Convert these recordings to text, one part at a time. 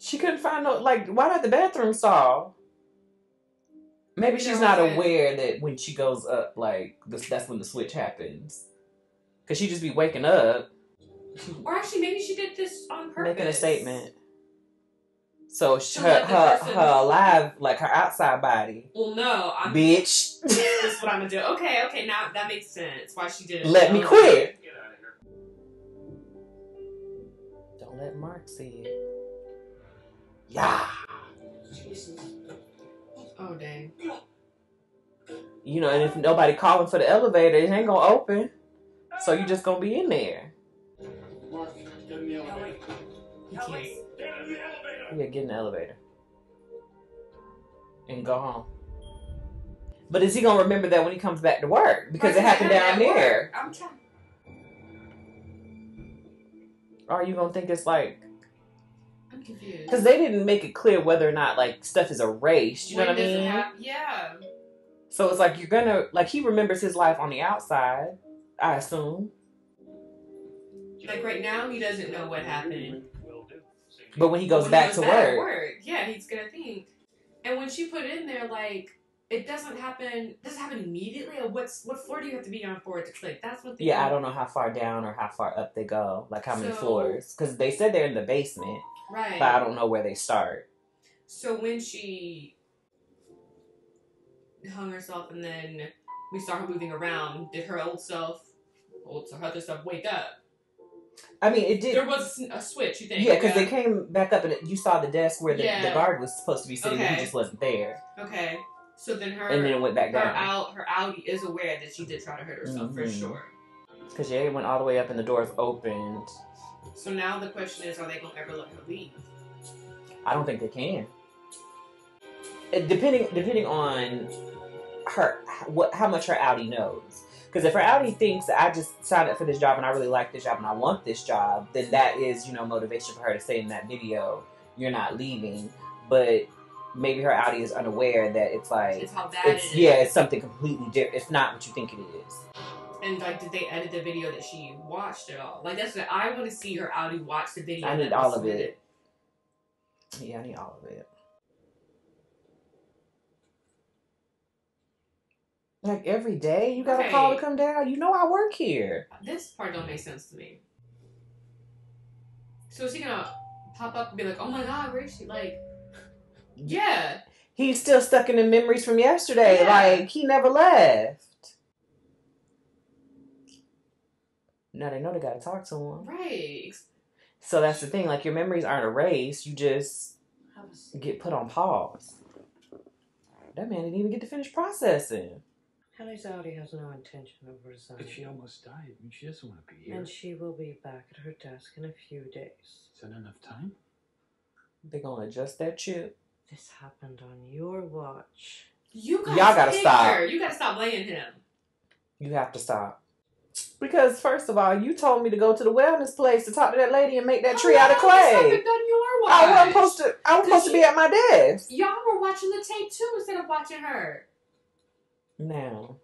She couldn't find no, like, why not the bathroom stall? Maybe she's not aware that when she goes up, like, that's when the switch happens. Because she just be waking up. Or actually, maybe she did this on purpose. Making a statement. So her alive, like her outside body. Well, no. Bitch. This is what I'm going to do. Okay, now that makes sense. Why she did it. Let me quit. Get out of here. Don't let Mark see it. Yeah. Jesus. Oh, dang. You know, and if nobody calling for the elevator, it ain't gonna open. So you just gonna be in there. Mark, get in the elevator. Ellie, get in the elevator. Yeah, get in the elevator. And go home. But is he gonna remember that when he comes back to work? Because it happened down there. I'm trying. Or are you gonna think it's like... I'm confused. Because they didn't make it clear whether or not, like, stuff is erased. You know what I mean? Yeah. So it's like you're gonna... Like, he remembers his life on the outside, I assume. Like, right now, he doesn't know what happened. But when he goes back to work... Yeah, he's gonna think. And when she put in there, like, it doesn't happen immediately? Or what floor do you have to be on for it to click? That's what Yeah, I don't know how far down or how far up they go. Like, how many floors. Because they said they're in the basement. Right. But I don't know where they start. So when she hung herself and then we saw her moving around, did her other self wake up? I mean, it did. There was a switch, you think? Yeah, because they came back up and you saw the desk where the guard was supposed to be sitting, and he just wasn't there. Okay. So then and then it went back down. Her Audi is aware that she did try to hurt herself, for sure. Because it went all the way up and the doors opened. So now the question is, are they going to ever let her leave? I don't think they can. Depending on her, how much her Audi knows. Because if her Audi thinks that I just signed up for this job and I really like this job and I want this job, then that is, motivation for her to say in that video, you're not leaving. But maybe her Audi is unaware that it's like... It's how bad it is. Yeah, it's something completely different. It's not what you think it is. And, like, did they edit the video that she watched at all? Like, that's what I want to see her Audi watch the video. I need all of it. Yeah, I need all of it. Like, every day you got a call to come down? You know I work here. This part don't make sense to me. So is he gonna pop up and be like, oh my god, where is she? Like, yeah. He's still stuck in the memories from yesterday. Yeah. Like, he never left. Now they know they gotta talk to him. Right. So that's the thing. Like, your memories aren't erased. You just get put on pause. That man didn't even get to finish processing. Ellie's Audi has no intention of resigning. But she almost died. I mean, she doesn't want to be here. And she will be back at her desk in a few days. Is that enough time? They're gonna adjust that chip. This happened on your watch. Y'all gotta stop. You gotta stop blaming him. You have to stop. Because, first of all, you told me to go to the wellness place to talk to that lady and make that tree out of clay. I was supposed to be at my desk. Y'all were watching the tape too instead of watching her. Now.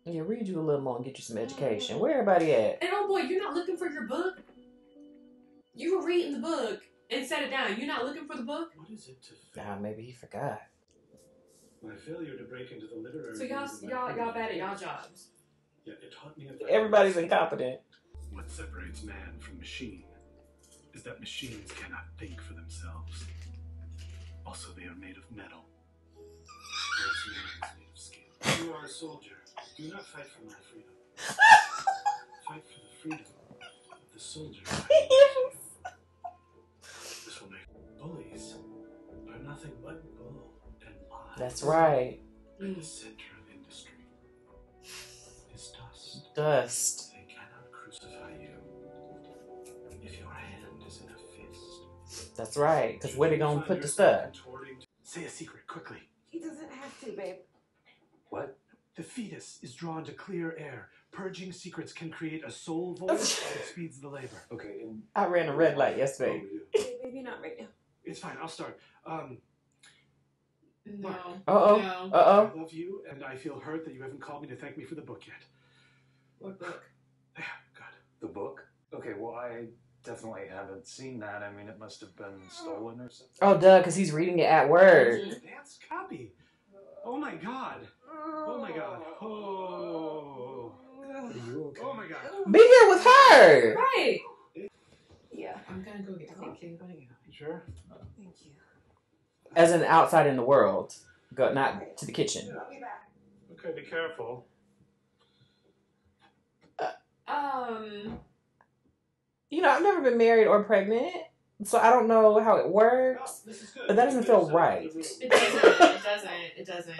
Yeah, read you a little more and get you some education. Where everybody at? And oh boy, you're not looking for your book? You were reading the book and set it down. You're not looking for the book? What is it to... Nah, maybe he forgot. My failure to break into the literary... So y'all bad at y'all jobs. Yeah, it taught me... Everybody's incompetent. What separates man from machine is that machines cannot think for themselves. Also, they are made of metal. Whereas man is made of steel. You are a soldier. Do not fight for my freedom. Fight for the freedom of the soldier. This will make bullies are nothing but bull and lies. That's right. And the center of industry is dust. Dust. They cannot crucify you if your hand is in a fist. That's right. Because where they gonna put the stuff? Say a secret quickly. He doesn't have to, babe. What? The fetus is drawn to clear air. Purging secrets can create a soul voice that speeds the labor. Okay. I ran a red light yesterday. Hey, maybe not right now. It's fine. I'll start. No. Uh-oh. No. Uh-oh. I love you, and I feel hurt that you haven't called me to thank me for the book yet. What book? There, good. The book? Okay, well, I definitely haven't seen that. I mean, it must have been stolen or something. Oh, duh, because he's reading it at work. Dad's copy. Oh my god. Oh my god. Oh. Are you okay? Oh my god. Be here with her. Right. Yeah. I'm gonna go get the coffee. You sure? Thank you. As an outside in the world. Go, not to the kitchen. I'll be back. Okay, be careful. You know, I've never been married or pregnant, so I don't know how it works. This is good. But that doesn't feel right. It doesn't. It doesn't.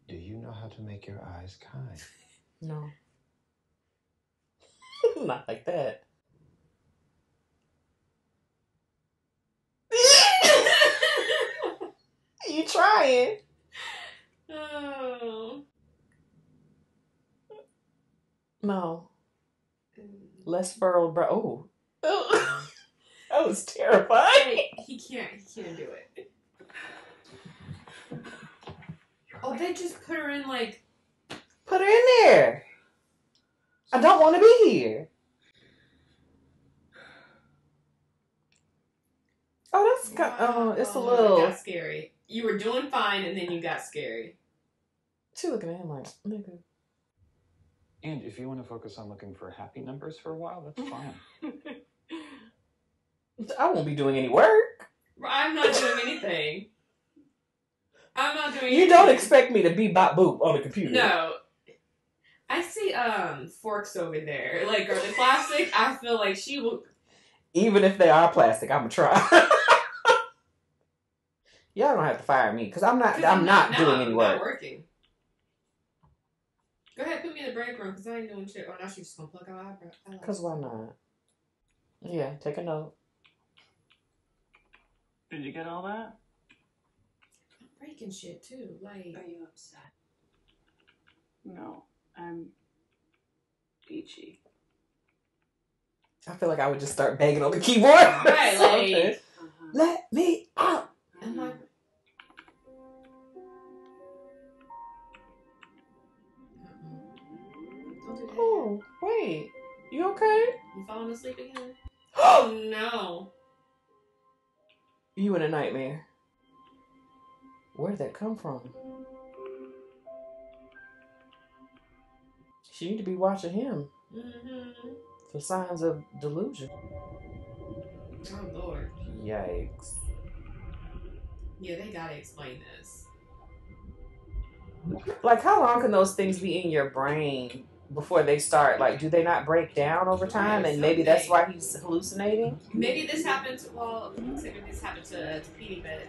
Do you know how to make your eyes kind? No. Not like that. You trying? Oh. No. Less furrowed brow. Oh. That was terrifying. He can't do it. Oh, they just put her in like. Put her in there. I don't want to be here. Oh, that's it's a It little. got scary. You were doing fine, and then you got scary. She looking at him like, nigga. And if you want to focus on looking for happy numbers for a while, that's fine. I won't be doing any work. I'm not doing anything. I'm not doing. You don't expect me to be bop boop on the computer. No. I see forks over there. Like, are they plastic? I feel like she will. Even if they are plastic, I'm gonna try. Y'all don't have to fire me because I'm not doing any work. Not working. Go ahead, put me in the break room because I ain't doing shit. Oh, now she's just gonna pluck out eyebrows. Because why not? Yeah, take a note. Did you get all that? I'm breaking shit too. Like, Are you upset? No, I'm peachy. I feel like I would just start banging on the keyboard. Right, Something. like- Let me out. I'm like, don't do that. Oh, wait. You okay? You falling asleep again? Oh no. You in a nightmare. Where'd that come from? She need to be watching him Mm-hmm. for signs of delusion. Oh Lord. Yikes. Yeah, they gotta explain this. Like, how long can those things be in your brain before they start? Like, do they not break down over time? Right, And maybe that's something. why he's hallucinating? Maybe this happened to, well, maybe this happened to Petey, but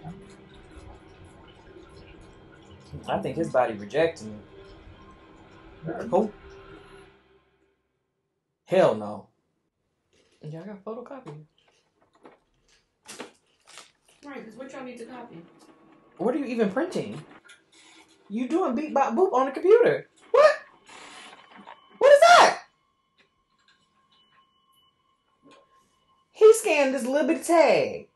I think his body rejecting him. Oh. Hell no. Yeah, I got a photocopy. right, because what y'all need to copy? What are you even printing? You doing beep bop boop on the computer. What? What is that? He scanned this little bitty tag.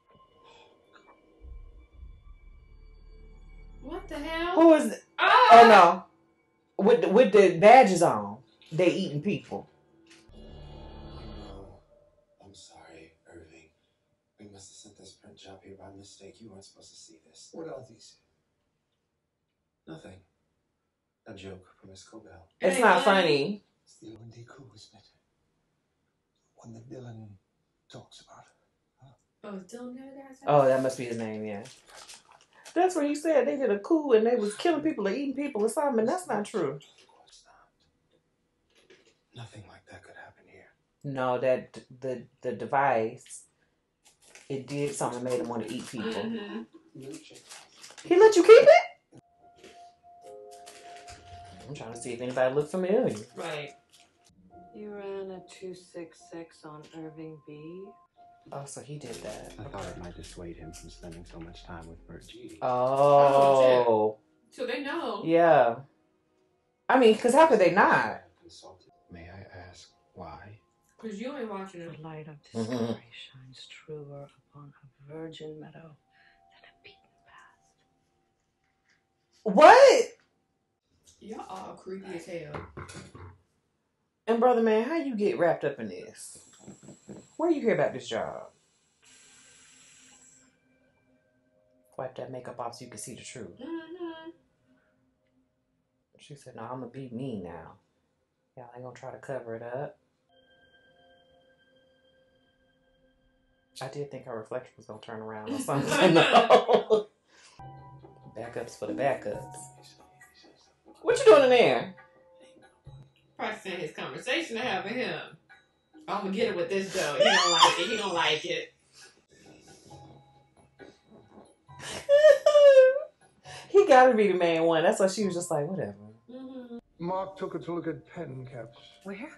What the hell? Who is it? Oh no. With the badges on, they eating people. Oh, I'm sorry, Irving. We must have sent this print job here by mistake. You weren't supposed to see this. What are these? Nothing. A joke from Miss Cobell. It's not funny. It's the O&D coup, isn't it? The one that Dylan talks about. Oh, is Dylan the other guy's house? Oh, that must be his name, yeah. That's what he said. They did a coup and they was killing people or eating people or something. That's not true. Of course not. Nothing like that could happen here. No, that the device, it did something that made him want to eat people. Mm-hmm. He let you keep it? I'm trying to see if anybody look familiar. Right. You ran a 266 on Irving B. Oh, so he did that. I thought it might dissuade him from spending so much time with Virgie. Oh. So they know. Yeah. I mean, because how could they not? May I ask why? Because you ain't watching The it. light of discovery shines truer upon a virgin meadow than a beaten path. What? Y'all all creepy as hell. And brother man, how you get wrapped up in this? Where you hear about this job? Wipe that makeup off so you can see the truth. Mm-hmm. She said, no, I'm gonna be me now. Y'all ain't gonna try to cover it up. I did think her reflection was gonna turn around or something. No. Backups for the backups. What you doing in there? Practicing his conversation to have with him. I'm gonna get it with this though. He don't like it. He don't like it. He gotta be the main one. That's why she was just like, whatever. Mm-hmm. Mark took her to look at pen caps. Where?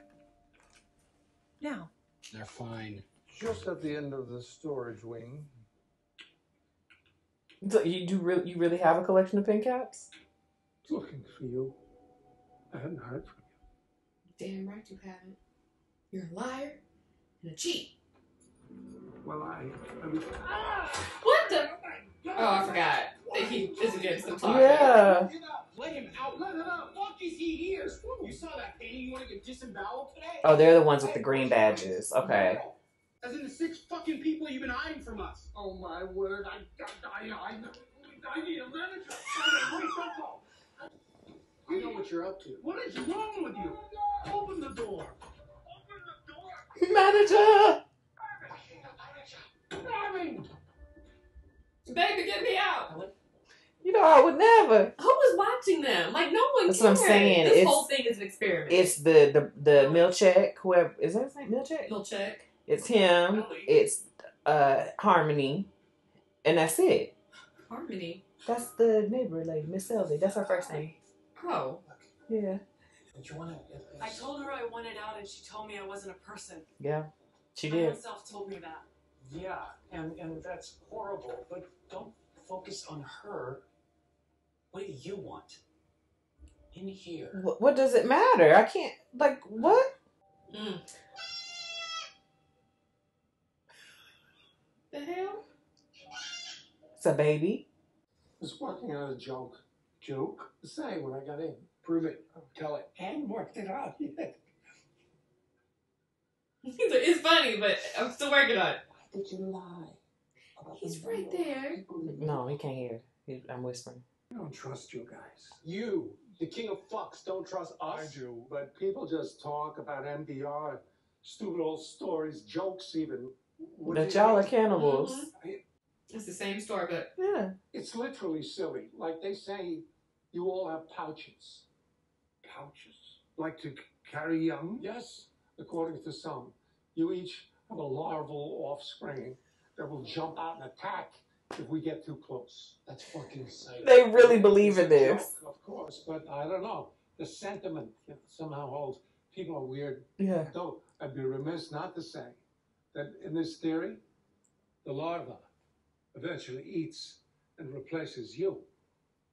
Now. They're fine. Just at the end of the storage wing. So you really have a collection of pen caps? Looking for you. I hadn't heard from you. Damn right you haven't. You're a liar and a cheat. Well, I was... What the? Oh, I forgot. That he is against the talking. Yeah. Let him out. Let him out. Fuck is he here? You saw that painting you want to get disemboweled today? Oh, they're the ones with the green badges. Okay. No. As in the 6 fucking people you've been hiding from us. Oh my word. I need a manager. I know what you're up to. What is wrong with you? Open the door. Open the door. Manager! Darling! Baby, get me out. You know, I would never. Who was watching them? Like, no one That's cared. what I'm saying. This It's- whole thing is an experiment. It's the Milchek, whoever, is that his name? Milchek? He'll check. It's him. It's Harmony. And that's it. Harmony. That's the neighbor lady, Miss Selby. That's her first name. Oh. Yeah. Don't you want to get this? I told her I wanted out and she told me I wasn't a person. Yeah. She My did. own self told me that. Yeah, and that's horrible, but don't focus on her. What do you want? In here. What does it matter? I can't, like, what? Mm. The hell? It's a baby. was working on a joke. Joke? Say when I got in. Prove it. Tell it. And worked it out. It's funny, but I'm still working on it. Did you lie? He's right there. No, he can't hear. I'm whispering. I don't trust you guys. You, the king of fucks, don't trust us? I do, but people just talk about NPR, stupid old stories, jokes even. What do That you y'all are think? cannibals. It's the same story, but Yeah. It's literally silly. Like they say, you all have pouches. Pouches? Like to carry young? Yes, according to some. You each have a larval offspring that will jump out and attack if we get too close. That's fucking psycho. They really believe in It's a this. joke, of course, but I don't know. The sentiment somehow holds. People are weird. Yeah. Though I'd be remiss not to say that in this theory, the larva eventually eats and replaces you.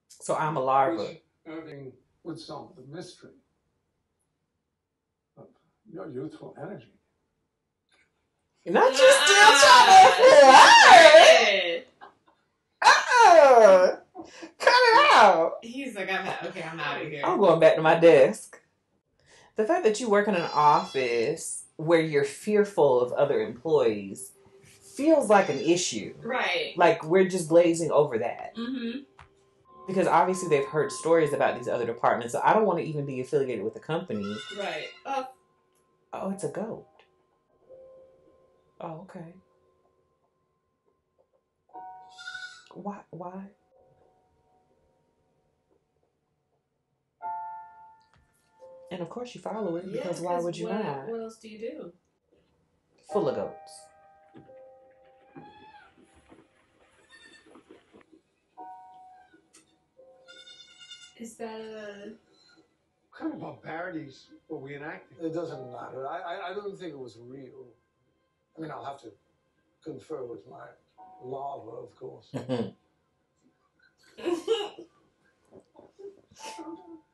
So I'm a larva. Which Irving would solve the mystery of your youthful energy. Not you still trying to flirt. Cut it out. he's like, I'm out of here. I'm going back to my desk. The fact that you work in an office where you're fearful of other employees feels like an issue. Right. Like we're just glazing over that. Mm-hmm. Because obviously they've heard stories about these other departments, so I don't want to even be affiliated with the company. Right. Oh, it's a goat. Oh, okay. Why? And of course you follow it, because why would you not? What else do you do? Full of goats. Is that a... What kind of barbarities were we enacting? It doesn't matter. I don't think it was real. I mean, I'll have to confer with my larva, of course.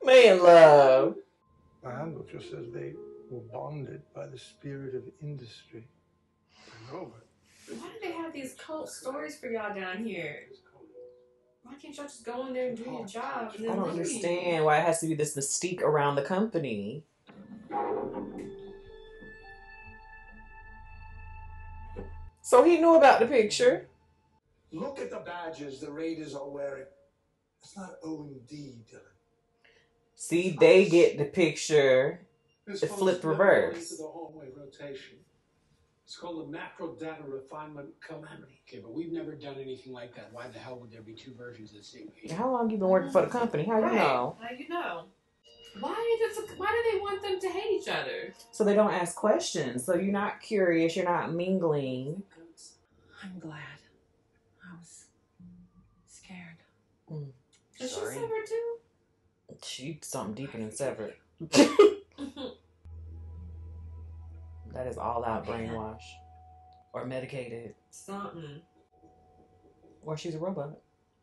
Man, love. My handbook just says they were bonded by the spirit of industry. I know, but Why do they have these cult stories for y'all down here? Why can't y'all just go in there and do your job? And then I don't leave? understand why it has to be this mystique around the company. So he knew about the picture. Look at the badges the Raiders are wearing. It's not O&D, Dylan. See, they get the picture. This The phone's flip never reverse. gone into the hallway rotation. It's called the macro data refinement calamity. Okay, but we've never done anything like that. Why the hell would there be two versions of the same page? How long you been working for the company? How you Right. know? How you know? Why do they want them to hate each other? So they don't ask questions. So you're not curious. You're not mingling. I'm glad. I was scared. Is she Sorry. severed too? She something deeper than severed. That is all out brainwash. Or medicated. Something. Or she's a robot.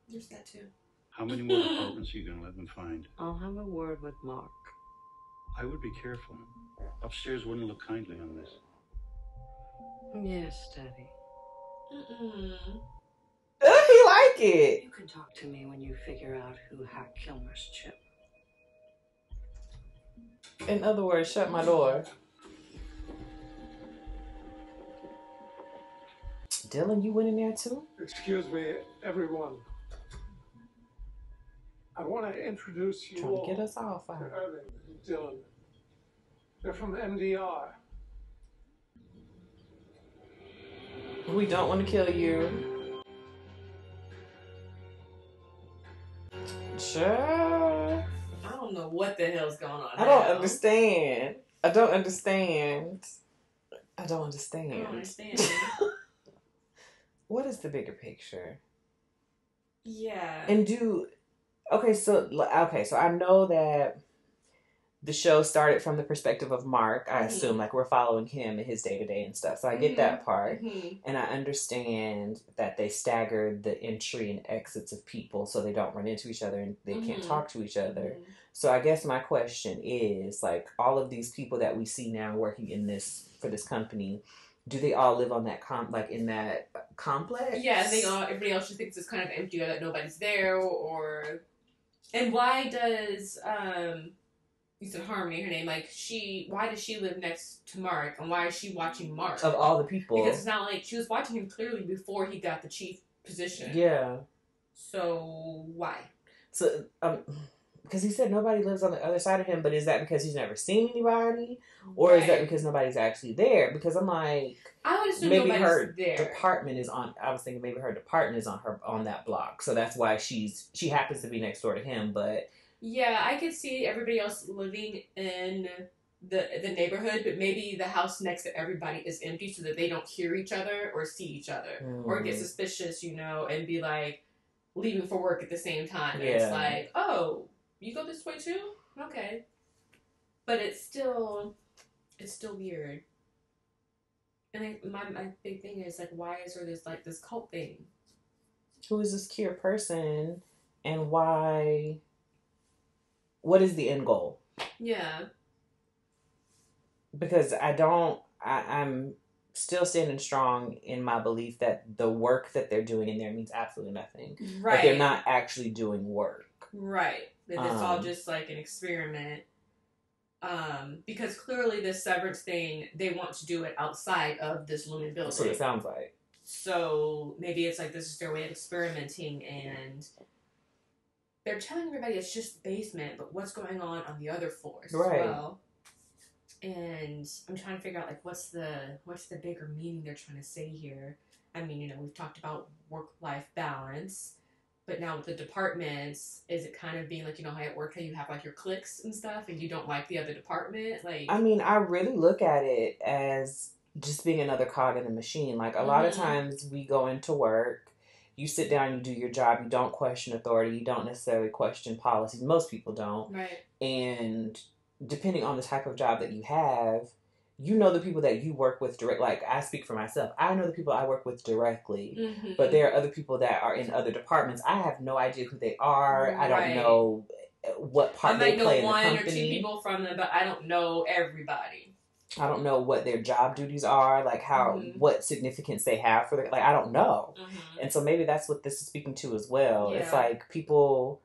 There's that too. How many more apartments are you going to let them find? I'll have a word with Mark. I would be careful. Upstairs wouldn't look kindly on this. Yes, Daddy. He like it. You can talk to me when you figure out who hacked Kilmer's chip. In other words, shut my door. Dylan, you went in there too? Excuse me, everyone. I want to introduce you Trying all to get us all to fired. Irving and Dylan. They're from MDR. We don't want to kill you. Sure. I don't know what the hell's going on. I don't now. understand. I don't understand. I don't understand. What is the bigger picture? Yeah. And so I know that the show started from the perspective of Mark. I assume like we're following him in his day to day and stuff. So I get that part, and I understand that they staggered the entry and exits of people so they don't run into each other and they can't talk to each other. So I guess my question is like all of these people that we see now working for this company. Do they all live on that in that complex? Yeah, everybody else just thinks it's kind of empty or that nobody's there and why does you said Harmony, her name, why does she live next to Mark and why is she watching Mark? Of all the people. Because it's not like she was watching him clearly before he got the chief position. Yeah. So why? So because he said nobody lives on the other side of him, but is that because he's never seen anybody? Or is that because nobody's actually there? Because I'm like, I would assume maybe nobody's her there. department is on. I was thinking maybe her department is on that block, so that's why she happens to be next door to him. But yeah, I could see everybody else living in the neighborhood, but maybe the house next to everybody is empty, so that they don't hear each other or see each other or get suspicious, and be like leaving for work at the same time. And it's like, oh, you go this way too? Okay, but it's still weird. And my big thing is like, why is there this cult thing? Who is this Kier person, and why? What is the end goal? Yeah. Because I'm still standing strong in my belief that the work that they're doing in there means absolutely nothing. Right. Like they're not actually doing work. Right. That it's all just like an experiment. Because clearly this severance thing, they want to do it outside of this Lumen building. That's what it sounds like. So maybe it's like this is their way of experimenting, and they're telling everybody it's just the basement, but what's going on the other floors as well. And I'm trying to figure out like what's the bigger meaning they're trying to say here. I mean, we've talked about work-life balance. But now with the departments, is it kind of being like, how at work, how you have like your cliques and stuff and you don't like the other department? Like, I mean, I really look at it as just being another cog in the machine. Like a lot of times we go into work, you sit down, you do your job, you don't question authority, you don't necessarily question policies. Most people don't. Right. And depending on the type of job that you have, the people that you work with direct. Like I speak for myself. I know the people I work with directly, but there are other people that are in other departments. I have no idea who they are. Right. I don't know what part they play in the company. I might know one or two people from them, but I don't know everybody. I don't know what their job duties are, like what significance they have for I don't know. And so maybe that's what this is speaking to as well. Yeah. It's like people,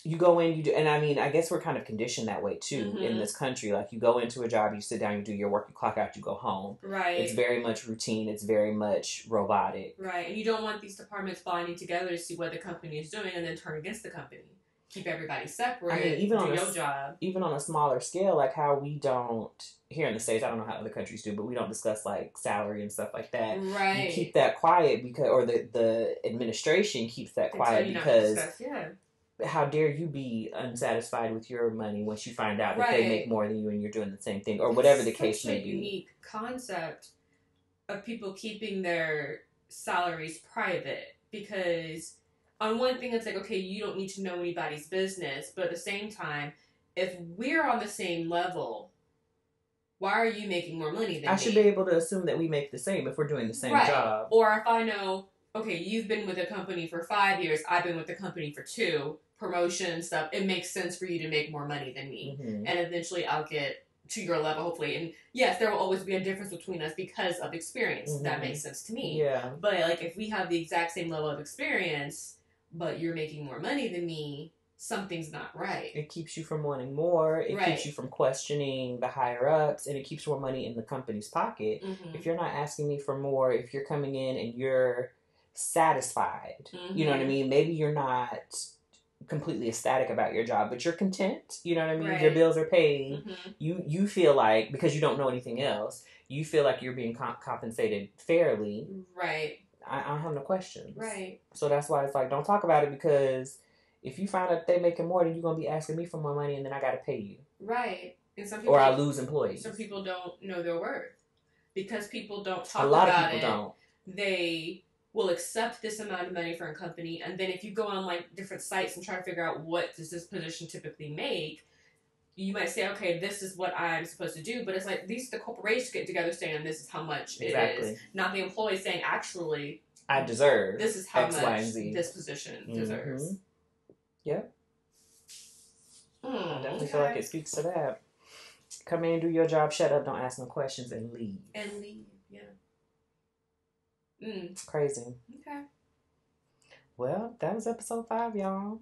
you go in, you do, and I mean, I guess we're kind of conditioned that way too in Mhm. this country. Like, you go into a job, you sit down, you do your work, you clock out, you go home. Right. It's very much routine. It's very much robotic. Right, and you don't want these departments bonding together to see what the company is doing and then turn against the company. Keep everybody separate. I mean, even do on your job. even on a smaller scale, like how we don't here in the States, I don't know how other countries do, but we don't discuss like salary and stuff like that. Right. You keep that quiet because, or the administration keeps that quiet Until you not because discuss, yeah. how dare you be unsatisfied with your money once you find out that they Right. make more than you and you're doing the same thing, or whatever the case Such may a be. unique concept of people keeping their salaries private, because on one thing it's like, okay, you don't need to know anybody's business, but at the same time, if we're on the same level, why are you making more money than I me? should be able to assume that we make the same if we're doing the same Right. job. Or if I know, okay, you've been with a company for 5 years, I've been with the company for 2, promotion stuff, it makes sense for you to make more money than me. Mhm. And eventually I'll get to your level, hopefully. And yes, there will always be a difference between us because of experience. That Mhm. makes sense to me. Yeah. But like, if we have the exact same level of experience, but you're making more money than me, something's not right. It keeps you from wanting more. It Right. keeps you from questioning the higher ups, and it keeps more money in the company's pocket. Mhm. If you're not asking me for more, if you're coming in and you're satisfied, you know what I Mhm. mean? Maybe you're not completely ecstatic about your job, but you're content. You know what I mean? Your Right. bills are paid. Mhm. You feel like, because you don't know anything else, you feel like you're being compensated fairly. Right. I don't have no questions. Right. So that's why it's like, don't talk about it, because if you find out they making more, then you're gonna be asking me for more money, and then I gotta pay you, Right. And some people, or I lose employees. some people don't know their worth because people don't talk A lot about of people it. don't. They will accept this amount of money for a company, and then if you go on like different sites and try to figure out what does this position typically make, you might say, okay, this is what I'm supposed to do, but it's like these the corporations get together saying this is how much it Exactly. is, not the employee saying actually I deserve this is how X, much Y, and Z. this position deserves. Mhm. Yep. I definitely feel like it speaks to that. Come in, do your job, shut up, don't ask no questions, and leave. And leave, yeah. It's crazy. Okay. Well, that was episode 5, y'all.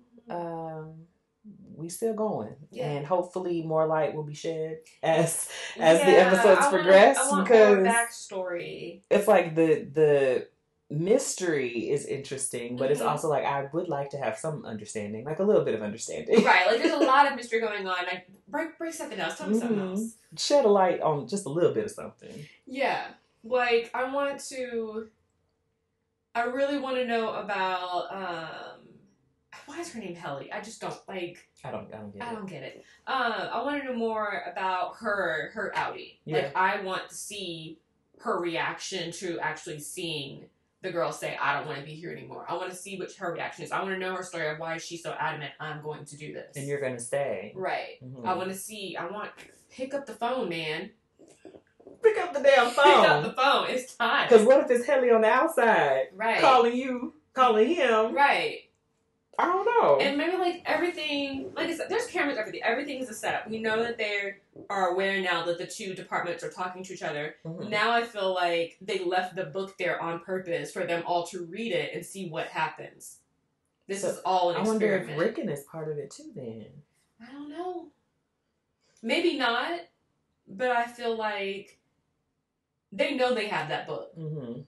We still going, Yeah. and hopefully more light will be shed as the Yeah, episodes progress. I want because more backstory. it's like the mystery is interesting, but it's Mhm. also like I would like to have some understanding, like a little bit of understanding. Right, like there's a lot of mystery going on. Like break something else. Tell me something Mhm. else. Shed a light on just a little bit of something. Yeah, like I really want to know about why is her name Helly? I just don't like. I don't get it. I don't get it. I want to know more about her outie. Yeah. Like I want to see her reaction to actually seeing the girl say, "I don't want to be here anymore." I want to see what her reaction is. I want to know her story of why she's so adamant. I'm going to do this. And you're gonna stay. Right. Mhm. I want to see. I want pick up the phone, man. Pick up the damn Pick up the phone. phone. It's time. Because what if it's Helly on the outside Right. calling you, calling him? Right. I don't know. And maybe like everything, like I said, there's cameras, everything. Everything is a setup. We know that they are aware now that the two departments are talking to each other. Mhm. Now I feel like they left the book there on purpose for them all to read it and see what happens. This So, is all an I wonder if experiment. Rickon is part of it too. Then I don't know. Maybe not, but I feel like they know they have that book. mm-hmm.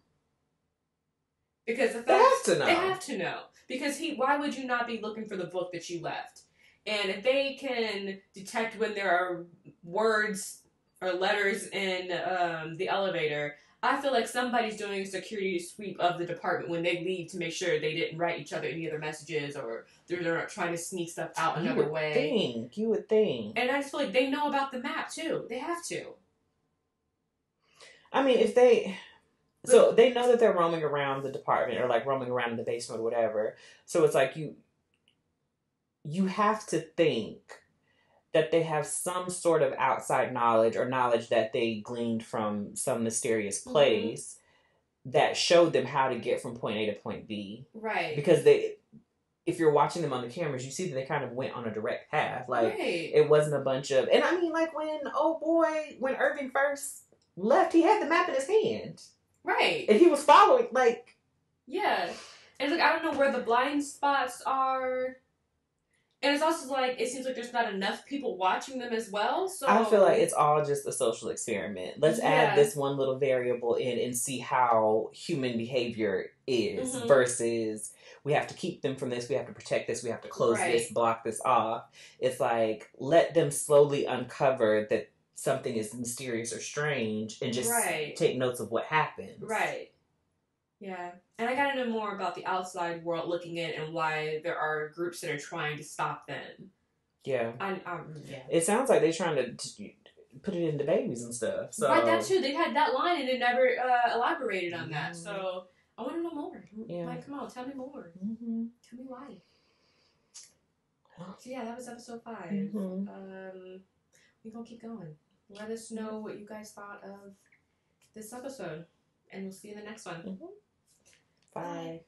Because the They have to know. They have to know. Because why would you not be looking for the book that you left? And if they can detect when there are words or letters in the elevator, I feel like somebody's doing a security sweep of the department when they leave to make sure they didn't write each other any other messages or they're not trying to sneak stuff out You another would way. You would think. And I just feel like they know about the map too. They have to. I mean, if they. So they know that they're roaming around the department or like roaming around in the basement or whatever. So it's like you have to think that they have some sort of outside knowledge or knowledge that they gleaned from some mysterious place that showed them how to get from point A to point B. Right. Because if you're watching them on the cameras, you see that they kind of went on a direct path. Like Right. it wasn't a bunch of, and I mean like when Irving first left, he had the map in his hand. Right. And he was following, like... Yeah. And it's like, I don't know where the blind spots are. And it's also like, it seems like there's not enough people watching them as well. So I feel like it's all just a social experiment. Let's add this one little variable in and see how human behavior is versus we have to keep them from this, we have to protect this, we have to close this, block this off. It's like, let them slowly uncover that something is mysterious or strange and just take notes of what happens. Right. Yeah. And I gotta know more about the outside world looking in and why there are groups that are trying to stop them. Yeah. Yeah. It sounds like they're trying to put it into babies and stuff. So. Right, that too. They had that line and it never elaborated on that. So I want to know more. Yeah. Like, come on, tell me more. Mm-hmm. Tell me why. So yeah, that was episode 5. Mm-hmm. We're gonna keep going. Let us know what you guys thought of this episode. And we'll see you in the next one. Mm-hmm. Bye.